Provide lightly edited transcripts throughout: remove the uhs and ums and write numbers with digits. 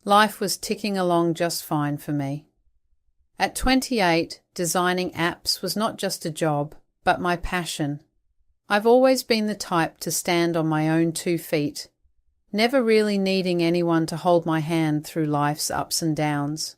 Life was ticking along just fine for me. At 28, designing apps was not just a job, but my passion. I've always been the type to stand on my own 2 feet, never really needing anyone to hold my hand through life's ups and downs.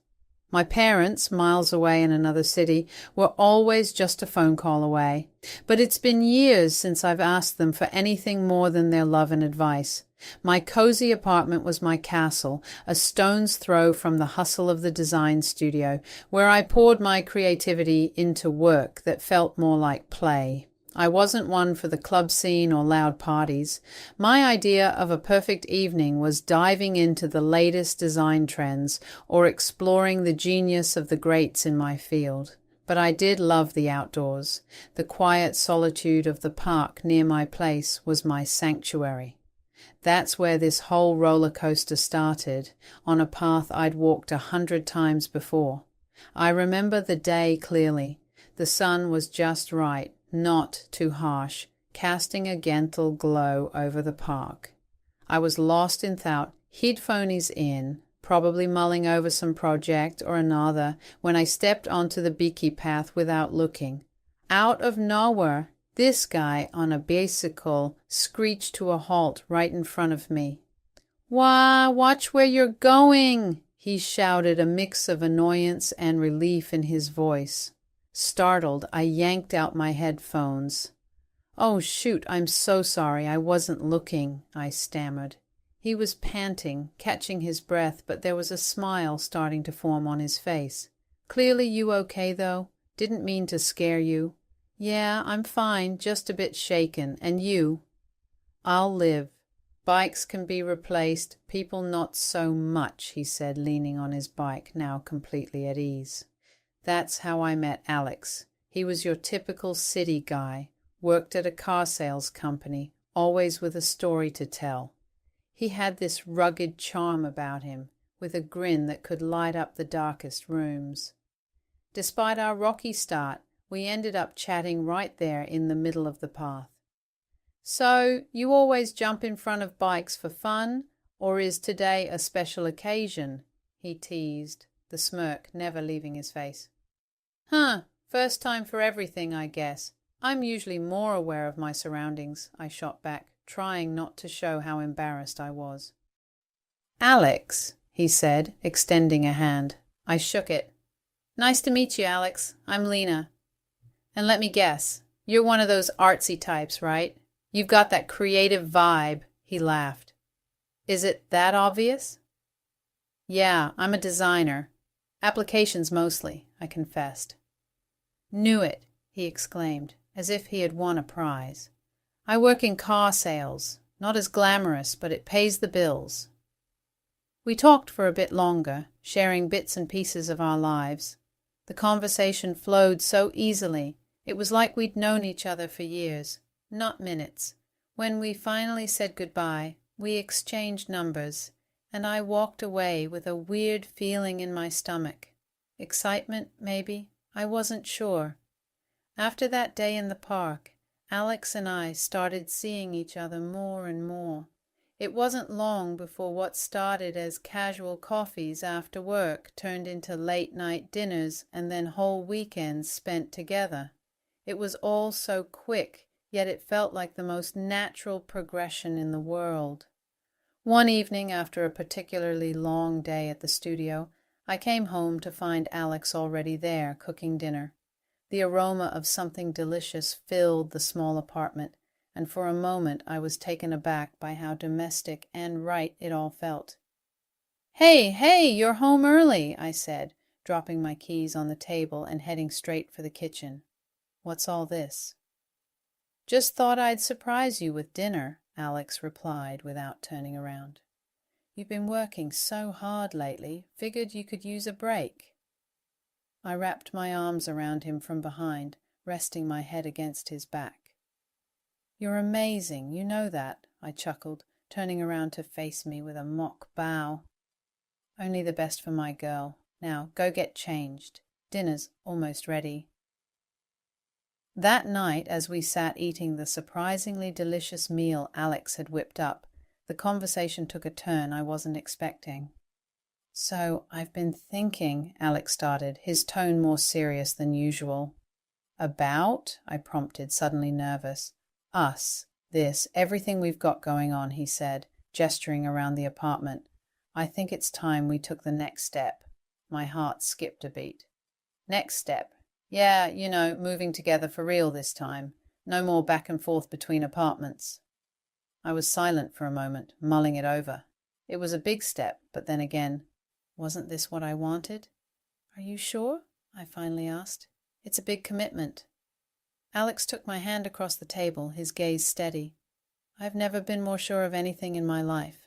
My parents, miles away in another city, were always just a phone call away, but it's been years since I've asked them for anything more than their love and advice. My cozy apartment was my castle, a stone's throw from the hustle of the design studio, where I poured my creativity into work that felt more like play. I wasn't one for the club scene or loud parties. My idea of a perfect evening was diving into the latest design trends or exploring the genius of the greats in my field. But I did love the outdoors. The quiet solitude of the park near my place was my sanctuary. That's where this whole roller coaster started, on a path I'd walked 100 times before. I remember the day clearly. The sun was just right, not too harsh, casting a gentle glow over the park. I was lost in thought, headphones in, probably mulling over some project or another, when I stepped onto the beaky path without looking. Out of nowhere, this guy on a bicycle screeched to a halt right in front of me. "Wah, watch where you're going!" he shouted, a mix of annoyance and relief in his voice. Startled, I yanked out my headphones. "Oh, shoot, I'm so sorry, I wasn't looking," I stammered. He was panting, catching his breath, but there was a smile starting to form on his face. "Clearly you okay, though? Didn't mean to scare you." "Yeah, I'm fine, just a bit shaken. And you?" "I'll live. Bikes can be replaced, people not so much," he said, leaning on his bike, now completely at ease. "That's how I met Alex. He was your typical city guy, worked at a car sales company, always with a story to tell. He had this rugged charm about him, with a grin that could light up the darkest rooms. Despite our rocky start, we ended up chatting right there in the middle of the path. "So, you always jump in front of bikes for fun, or is today a special occasion?" he teased, the smirk never leaving his face. First time for everything, I guess. I'm usually more aware of my surroundings," I shot back, trying not to show how embarrassed I was. "Alex," he said, extending a hand. I shook it. "Nice to meet you, Alex. I'm Lena. And let me guess, you're one of those artsy types, right? You've got that creative vibe," he laughed. "Is it that obvious?" "Yeah, I'm a designer. Applications mostly," I confessed. "Knew it," he exclaimed, as if he had won a prize. "I work in car sales. Not as glamorous, but it pays the bills." We talked for a bit longer, sharing bits and pieces of our lives. The conversation flowed so easily. It was like we'd known each other for years, not minutes. When we finally said goodbye, we exchanged numbers, and I walked away with a weird feeling in my stomach. Excitement, maybe? I wasn't sure. After that day in the park, Alex and I started seeing each other more and more. It wasn't long before what started as casual coffees after work turned into late-night dinners and then whole weekends spent together. It was all so quick, yet it felt like the most natural progression in the world. One evening, after a particularly long day at the studio, I came home to find Alex already there, cooking dinner. The aroma of something delicious filled the small apartment, and for a moment I was taken aback by how domestic and right it all felt. Hey, you're home early," I said, dropping my keys on the table and heading straight for the kitchen. "What's all this?" "Just thought I'd surprise you with dinner," Alex replied without turning around. "You've been working so hard lately, figured you could use a break." I wrapped my arms around him from behind, resting my head against his back. "You're amazing, you know that," I chuckled, turning around to face me with a mock bow. "Only the best for my girl. Now, go get changed. Dinner's almost ready." That night, as we sat eating the surprisingly delicious meal Alex had whipped up, the conversation took a turn I wasn't expecting. So I've been thinking, Alex started, his tone more serious than usual. About? I prompted, suddenly nervous. Us. This. Everything we've got going on, he said, gesturing around the apartment. I think it's time we took the next step. My heart skipped a beat. Next step. Yeah, moving together for real this time. No more back and forth between apartments. I was silent for a moment, mulling it over. It was a big step, but then again, wasn't this what I wanted? Are you sure? I finally asked. It's a big commitment. Alex took my hand across the table, his gaze steady. I've never been more sure of anything in my life.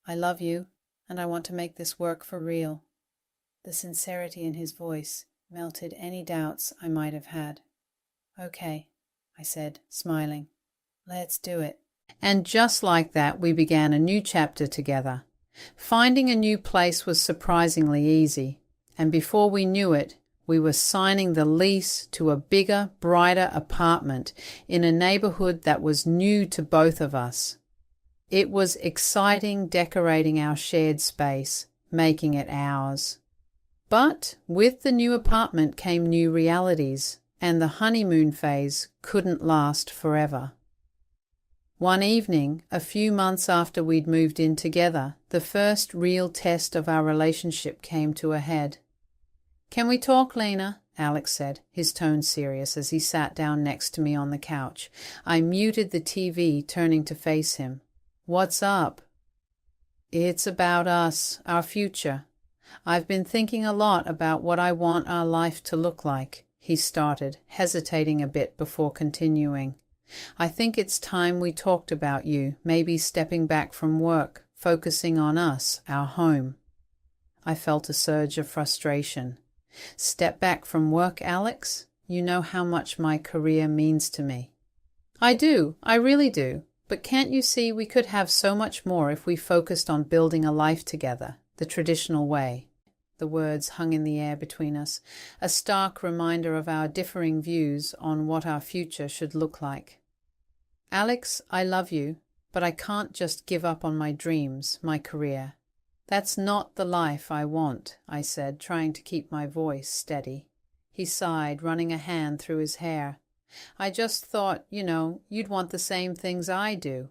I love you, and I want to make this work for real. The sincerity in his voice melted any doubts I might have had. Okay, I said, smiling. Let's do it. And just like that, we began a new chapter together. Finding a new place was surprisingly easy, and before we knew it, we were signing the lease to a bigger, brighter apartment in a neighborhood that was new to both of us. It was exciting decorating our shared space, making it ours. But with the new apartment came new realities, and the honeymoon phase couldn't last forever. One evening, a few months after we'd moved in together, the first real test of our relationship came to a head. Can we talk, Lena? Alex said, his tone serious as he sat down next to me on the couch. I muted the TV, turning to face him. What's up? It's about us, our future. I've been thinking a lot about what I want our life to look like, he started, hesitating a bit before continuing. I think it's time we talked about you, maybe stepping back from work, focusing on us, our home. I felt a surge of frustration. Step back from work, Alex? You know how much my career means to me. I do, I really do. But can't you see we could have so much more if we focused on building a life together, the traditional way? The words hung in the air between us, a stark reminder of our differing views on what our future should look like. Alex, I love you, but I can't just give up on my dreams, my career. That's not the life I want, I said, trying to keep my voice steady. He sighed, running a hand through his hair. I just thought, you'd want the same things I do.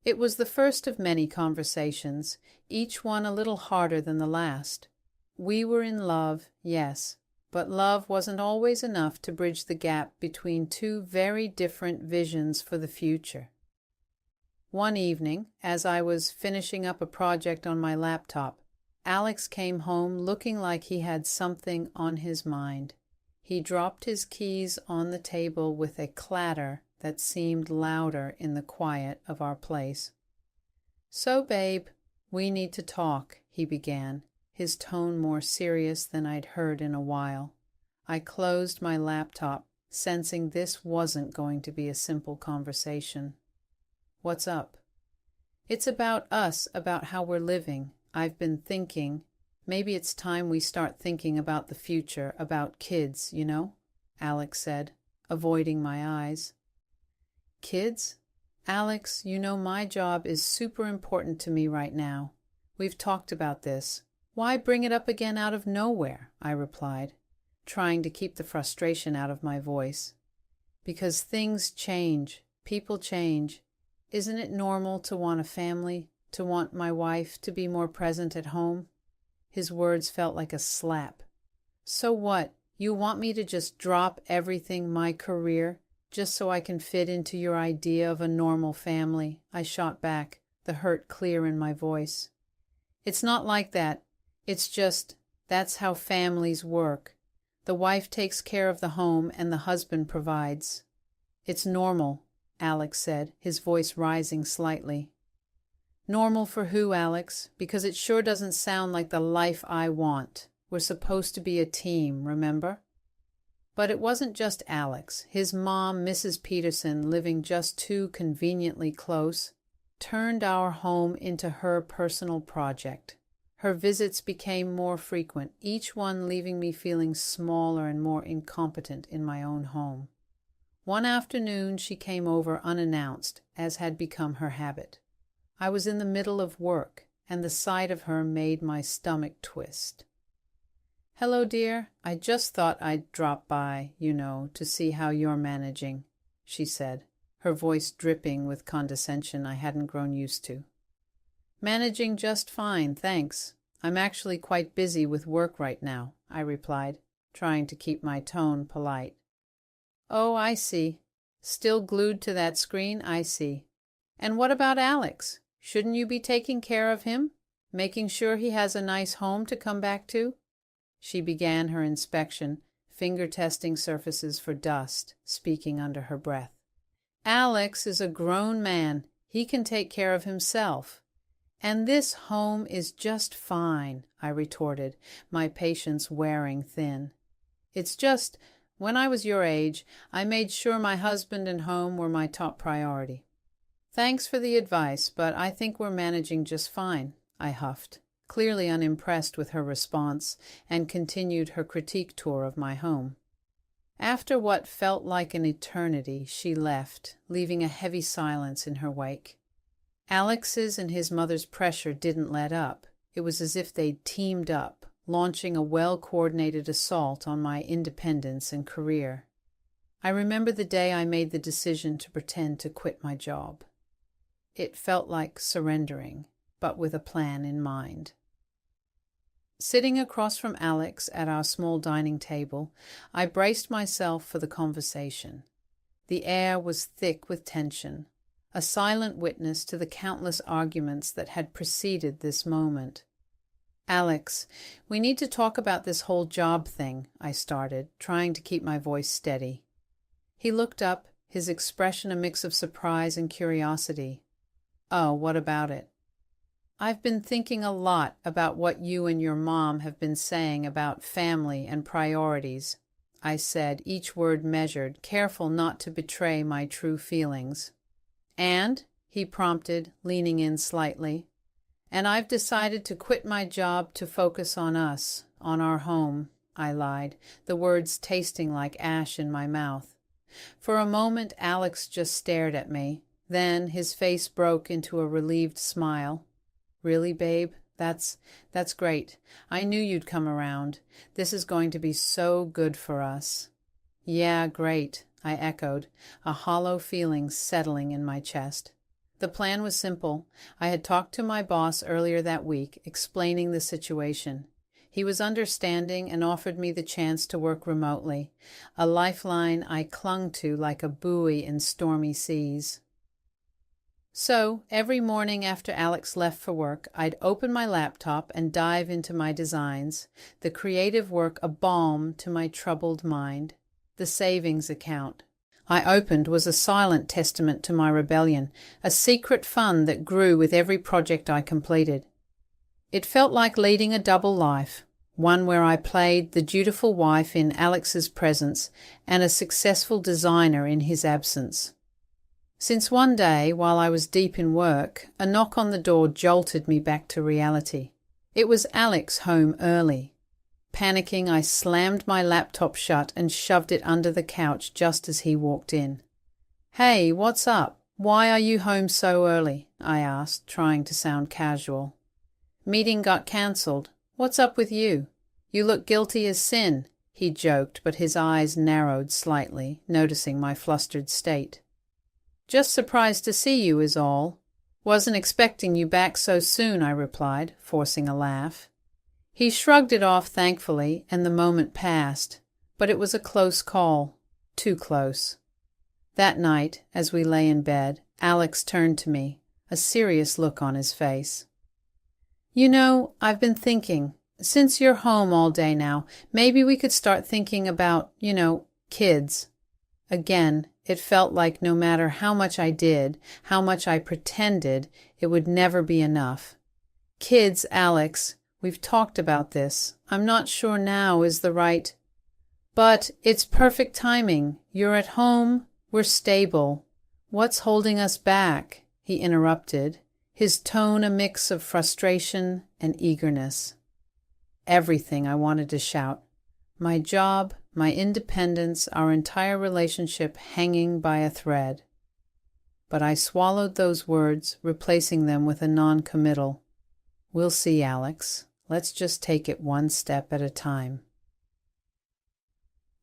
It was the first of many conversations, each one a little harder than the last. We were in love, yes, but love wasn't always enough to bridge the gap between two very different visions for the future. One evening, as I was finishing up a project on my laptop, Alex came home looking like he had something on his mind. He dropped his keys on the table with a clatter that seemed louder in the quiet of our place. So, babe, we need to talk, he began, his tone more serious than I'd heard in a while. I closed my laptop, sensing this wasn't going to be a simple conversation. What's up? It's about us, about how we're living. I've been thinking, maybe it's time we start thinking about the future, about kids, Alex said, avoiding my eyes. Kids? Alex, my job is super important to me right now. We've talked about this. Why bring it up again out of nowhere? I replied, trying to keep the frustration out of my voice. Because things change, people change. Isn't it normal to want a family, to want my wife to be more present at home? His words felt like a slap. So what? You want me to just drop everything, my career, just so I can fit into your idea of a normal family? I shot back, the hurt clear in my voice. It's not like that. It's just, that's how families work. The wife takes care of the home and the husband provides. It's normal, Alex said, his voice rising slightly. Normal for who, Alex? Because it sure doesn't sound like the life I want. We're supposed to be a team, remember? But it wasn't just Alex. His mom, Mrs. Peterson, living just too conveniently close, turned our home into her personal project. Her visits became more frequent, each one leaving me feeling smaller and more incompetent in my own home. One afternoon she came over unannounced, as had become her habit. I was in the middle of work, and the sight of her made my stomach twist. "Hello, dear. I just thought I'd drop by, to see how you're managing," she said, her voice dripping with condescension I hadn't grown used to. "Managing just fine, thanks. I'm actually quite busy with work right now," I replied, trying to keep my tone polite. "Oh, I see. Still glued to that screen, I see. And what about Alex? Shouldn't you be taking care of him? Making sure he has a nice home to come back to?" She began her inspection, finger-testing surfaces for dust, speaking under her breath. "Alex is a grown man. He can take care of himself. And this home is just fine," I retorted, my patience wearing thin. "It's just, when I was your age, I made sure my husband and home were my top priority." "Thanks for the advice, but I think we're managing just fine," I huffed, clearly unimpressed with her response, and continued her critique tour of my home. After what felt like an eternity, she left, leaving a heavy silence in her wake. Alex's and his mother's pressure didn't let up. It was as if they'd teamed up, launching a well-coordinated assault on my independence and career. I remember the day I made the decision to pretend to quit my job. It felt like surrendering, but with a plan in mind. Sitting across from Alex at our small dining table, I braced myself for the conversation. The air was thick with tension, a silent witness to the countless arguments that had preceded this moment. "Alex, we need to talk about this whole job thing," I started, trying to keep my voice steady. He looked up, his expression a mix of surprise and curiosity. "Oh, what about it?" "I've been thinking a lot about what you and your mom have been saying about family and priorities," I said, each word measured, careful not to betray my true feelings. "And?" he prompted, leaning in slightly. "And I've decided to quit my job to focus on us, on our home," I lied, the words tasting like ash in my mouth. For a moment Alex just stared at me. Then his face broke into a relieved smile. "Really, babe? That's great. I knew you'd come around. This is going to be so good for us." "Yeah, great," I echoed, a hollow feeling settling in my chest. The plan was simple. I had talked to my boss earlier that week, explaining the situation. He was understanding and offered me the chance to work remotely, a lifeline I clung to like a buoy in stormy seas. So, every morning after Alex left for work, I'd open my laptop and dive into my designs, the creative work a balm to my troubled mind. The savings account I opened was a silent testament to my rebellion, a secret fund that grew with every project I completed. It felt like leading a double life, one where I played the dutiful wife in Alex's presence and a successful designer in his absence. Since one day, while I was deep in work, a knock on the door jolted me back to reality. It was Alex home early. Panicking, I slammed my laptop shut and shoved it under the couch just as he walked in. "Hey, what's up? Why are you home so early?" I asked, trying to sound casual. "Meeting got cancelled. What's up with you? You look guilty as sin," he joked, but his eyes narrowed slightly, noticing my flustered state. "Just surprised to see you is all. Wasn't expecting you back so soon," I replied, forcing a laugh. He shrugged it off thankfully, and the moment passed, but it was a close call, too close. That night, as we lay in bed, Alex turned to me, a serious look on his face. I've been thinking, since you're home all day now, maybe we could start thinking about, kids." Again, it felt like no matter how much I did, how much I pretended, it would never be enough. "Kids, Alex, we've talked about this. I'm not sure now is the right—" "But it's perfect timing. You're at home. We're stable. What's holding us back?" he interrupted, his tone a mix of frustration and eagerness. Everything, I wanted to shout. My job, my independence, our entire relationship hanging by a thread. But I swallowed those words, replacing them with a non-committal. We'll see, Alex. Let's just take it one step at a time.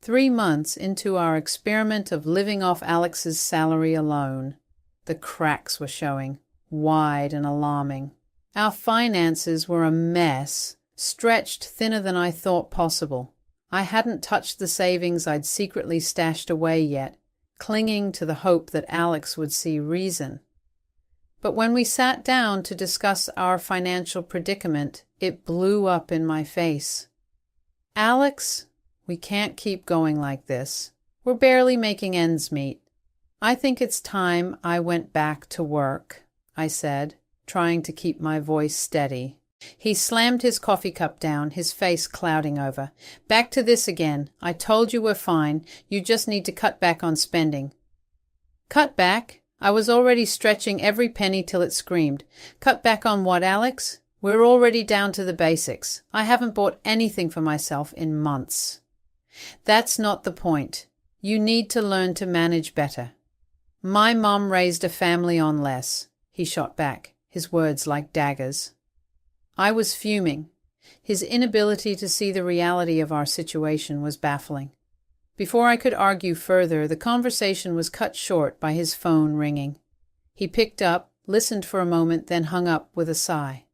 3 months into our experiment of living off Alex's salary alone, the cracks were showing, wide and alarming. Our finances were a mess, stretched thinner than I thought possible. I hadn't touched the savings I'd secretly stashed away yet, clinging to the hope that Alex would see reason. But when we sat down to discuss our financial predicament, it blew up in my face. Alex, we can't keep going like this. We're barely making ends meet. I think it's time I went back to work, I said, trying to keep my voice steady. He slammed his coffee cup down, his face clouding over. Back to this again. I told you we're fine. You just need to cut back on spending. Cut back? I was already stretching every penny till it screamed. Cut back on what, Alex? We're already down to the basics. I haven't bought anything for myself in months. That's not the point. You need to learn to manage better. My mom raised a family on less, he shot back, his words like daggers. I was fuming. His inability to see the reality of our situation was baffling. Before I could argue further, the conversation was cut short by his phone ringing. He picked up, listened for a moment, then hung up with a sigh.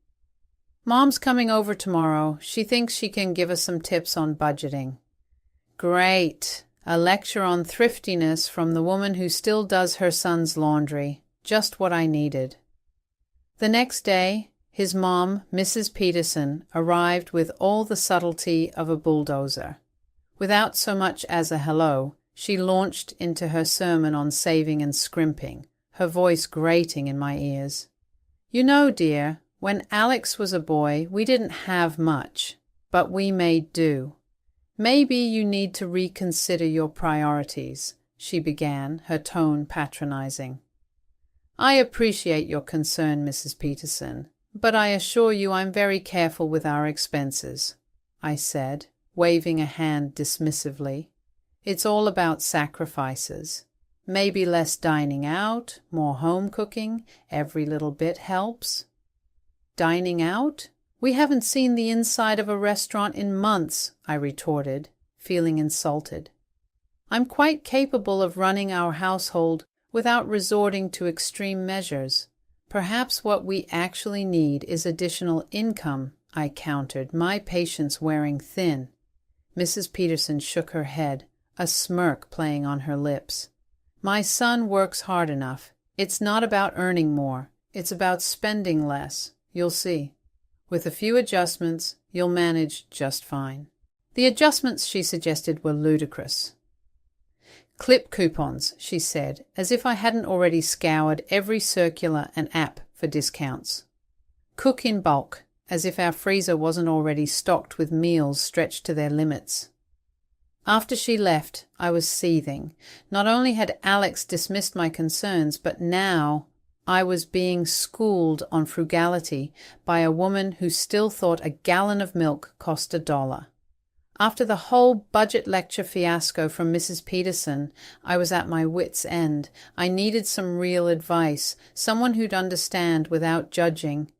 Mom's coming over tomorrow. She thinks she can give us some tips on budgeting. Great. A lecture on thriftiness from the woman who still does her son's laundry. Just what I needed. The next day, his mom, Mrs. Peterson, arrived with all the subtlety of a bulldozer. Without so much as a hello, she launched into her sermon on saving and scrimping, her voice grating in my ears. You know, dear, when Alex was a boy, we didn't have much, but we made do. Maybe you need to reconsider your priorities, she began, her tone patronizing. I appreciate your concern, Mrs. Peterson, but I assure you I'm very careful with our expenses, I said, waving a hand dismissively. It's all about sacrifices. Maybe less dining out, more home cooking, every little bit helps. Dining out? We haven't seen the inside of a restaurant in months, I retorted, feeling insulted. I'm quite capable of running our household without resorting to extreme measures. Perhaps what we actually need is additional income, I countered, my patience wearing thin. Mrs. Peterson shook her head, a smirk playing on her lips. My son works hard enough. It's not about earning more. It's about spending less. You'll see. With a few adjustments, you'll manage just fine. The adjustments she suggested were ludicrous. Clip coupons, she said, as if I hadn't already scoured every circular and app for discounts. Cook in bulk, as if our freezer wasn't already stocked with meals stretched to their limits. After she left, I was seething. Not only had Alex dismissed my concerns, but now I was being schooled on frugality by a woman who still thought a gallon of milk cost $1. After the whole budget lecture fiasco from Mrs. Peterson, I was at my wits' end. I needed some real advice, someone who'd understand without judging.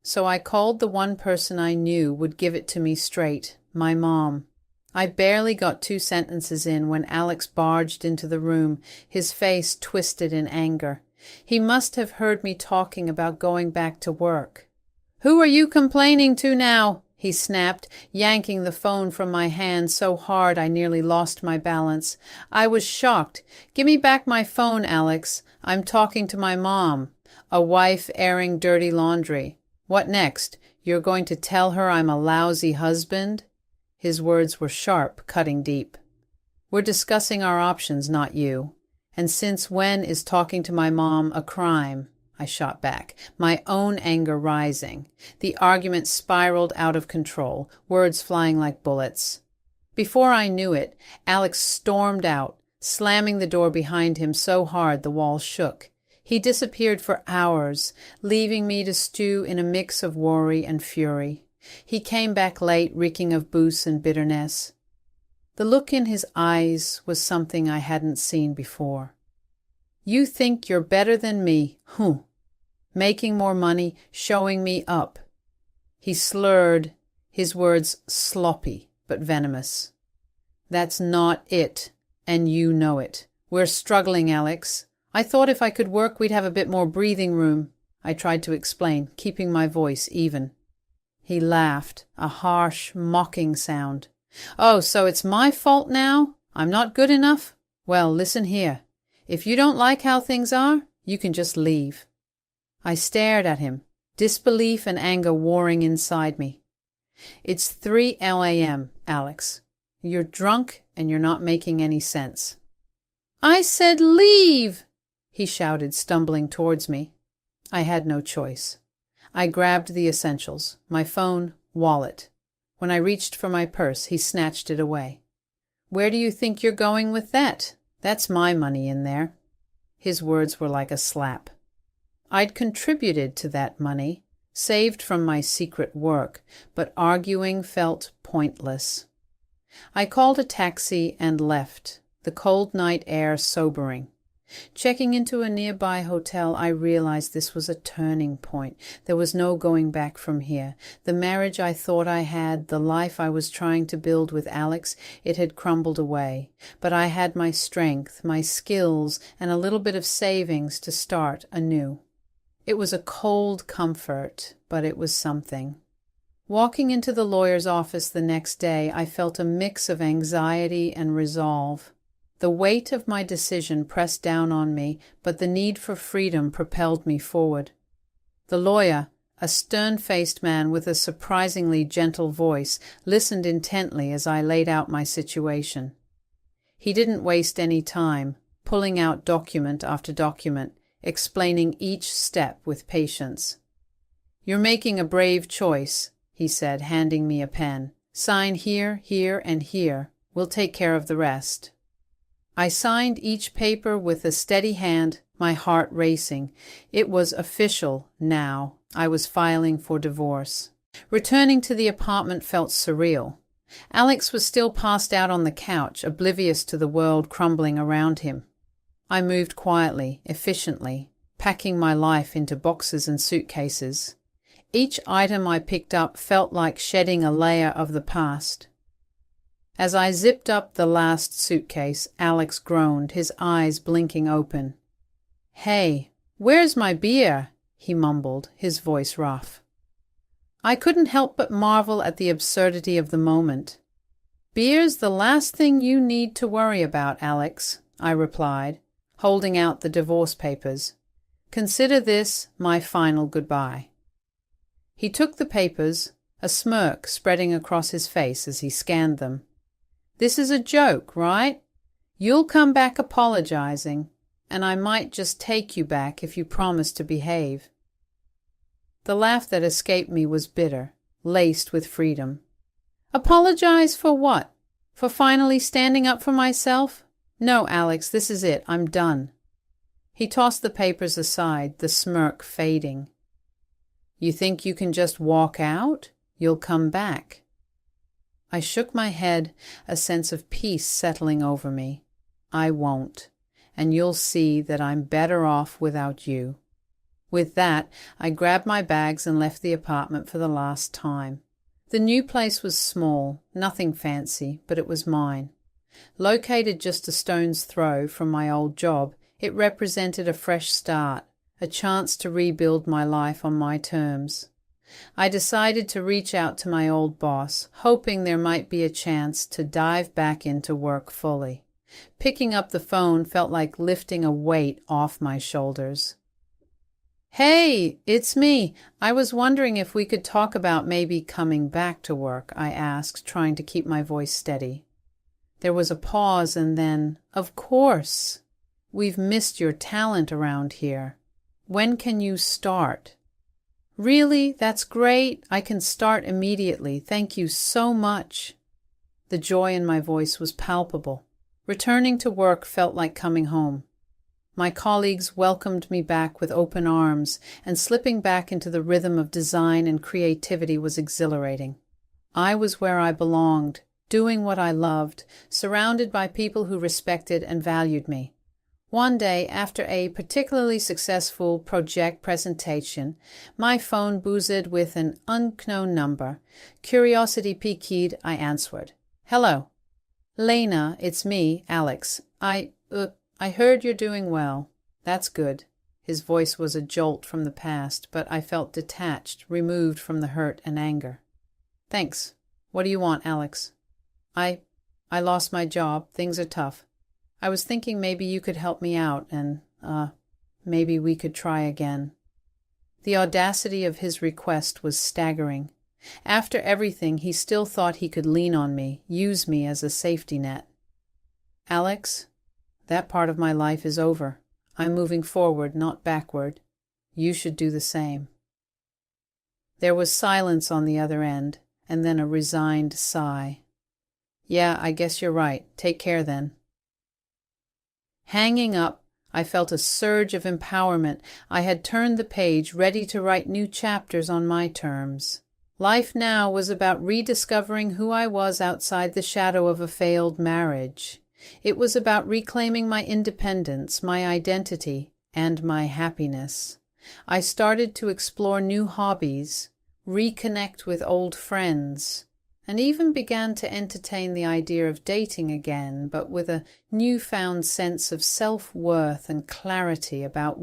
So I called the one person I knew would give it to me straight, my mom. I barely got 2 sentences in when Alex barged into the room, his face twisted in anger. He must have heard me talking about going back to work. "Who are you complaining to now?" he snapped, yanking the phone from my hand so hard I nearly lost my balance. I was shocked. "Give me back my phone, Alex. I'm talking to my mom. A wife airing dirty laundry. What next? You're going to tell her I'm a lousy husband?" His words were sharp, cutting deep. "We're discussing our options, not you. And since when is talking to my mom a crime?" I shot back, my own anger rising. The argument spiraled out of control, words flying like bullets. Before I knew it, Alex stormed out, slamming the door behind him so hard the wall shook. He disappeared for hours, leaving me to stew in a mix of worry and fury. He came back late, reeking of booze and bitterness. The look in his eyes was something I hadn't seen before. "You think you're better than me, making more money, showing me up. He slurred, his words sloppy but venomous. "That's not it, and you know it. We're struggling, Alex. I thought if I could work we'd have a bit more breathing room," I tried to explain, keeping my voice even. He laughed, a harsh, mocking sound. "Oh, so it's my fault now? I'm not good enough? Well, listen here. If you don't like how things are, you can just leave." I stared at him, disbelief and anger warring inside me. "It's 3 a.m., Alex. You're drunk and you're not making any sense." "I said leave!" he shouted, stumbling towards me. I had no choice. I grabbed the essentials, my phone, wallet. When I reached for my purse, he snatched it away. "Where do you think you're going with that? That's my money in there." His words were like a slap. I'd contributed to that money, saved from my secret work, but arguing felt pointless. I called a taxi and left, the cold night air sobering. Checking into a nearby hotel, I realized this was a turning point. There was no going back from here. The marriage I thought I had, the life I was trying to build with Alex, it had crumbled away. But I had my strength, my skills, and a little bit of savings to start anew. It was a cold comfort, but it was something. Walking into the lawyer's office the next day, I felt a mix of anxiety and resolve. The weight of my decision pressed down on me, but the need for freedom propelled me forward. The lawyer, a stern-faced man with a surprisingly gentle voice, listened intently as I laid out my situation. He didn't waste any time, pulling out document after document, explaining each step with patience. "You're making a brave choice," he said, handing me a pen. "Sign here, here, and here. We'll take care of the rest." I signed each paper with a steady hand, my heart racing. It was official now. I was filing for divorce. Returning to the apartment felt surreal. Alex was still passed out on the couch, oblivious to the world crumbling around him. I moved quietly, efficiently, packing my life into boxes and suitcases. Each item I picked up felt like shedding a layer of the past. As I zipped up the last suitcase, Alex groaned, his eyes blinking open. "Hey, where's my beer?" he mumbled, his voice rough. I couldn't help but marvel at the absurdity of the moment. "Beer's the last thing you need to worry about, Alex," I replied, holding out the divorce papers. "Consider this my final goodbye." He took the papers, a smirk spreading across his face as he scanned them. "This is a joke, right? You'll come back apologizing, and I might just take you back if you promise to behave." The laugh that escaped me was bitter, laced with freedom. "Apologize for what? For finally standing up for myself? No, Alex, this is it. I'm done." He tossed the papers aside, the smirk fading. "You think you can just walk out? You'll come back." I shook my head, a sense of peace settling over me. "I won't, and you'll see that I'm better off without you." With that, I grabbed my bags and left the apartment for the last time. The new place was small, nothing fancy, but it was mine. Located just a stone's throw from my old job, it represented a fresh start, a chance to rebuild my life on my terms. I decided to reach out to my old boss, hoping there might be a chance to dive back into work fully. Picking up the phone felt like lifting a weight off my shoulders. "Hey, it's me. I was wondering if we could talk about maybe coming back to work," I asked, trying to keep my voice steady. There was a pause and then, "Of course. We've missed your talent around here. When can you start?" "Really? That's great. I can start immediately. Thank you so much." The joy in my voice was palpable. Returning to work felt like coming home. My colleagues welcomed me back with open arms, and slipping back into the rhythm of design and creativity was exhilarating. I was where I belonged, doing what I loved, surrounded by people who respected and valued me. One day, after a particularly successful project presentation, my phone buzzed with an unknown number. Curiosity piqued, I answered. "Hello." "Lena, it's me, Alex. I heard you're doing well." "That's good." His voice was a jolt from the past, but I felt detached, removed from the hurt and anger. "Thanks. What do you want, Alex?" I lost my job. Things are tough. I was thinking maybe you could help me out and, maybe we could try again." The audacity of his request was staggering. After everything, he still thought he could lean on me, use me as a safety net. "Alex, that part of my life is over. I'm moving forward, not backward. You should do the same." There was silence on the other end, and then a resigned sigh. "Yeah, I guess you're right. Take care then." Hanging up, I felt a surge of empowerment. I had turned the page, ready to write new chapters on my terms. Life now was about rediscovering who I was outside the shadow of a failed marriage. It was about reclaiming my independence, my identity, and my happiness. I started to explore new hobbies, reconnect with old friends, and even began to entertain the idea of dating again, but with a newfound sense of self-worth and clarity about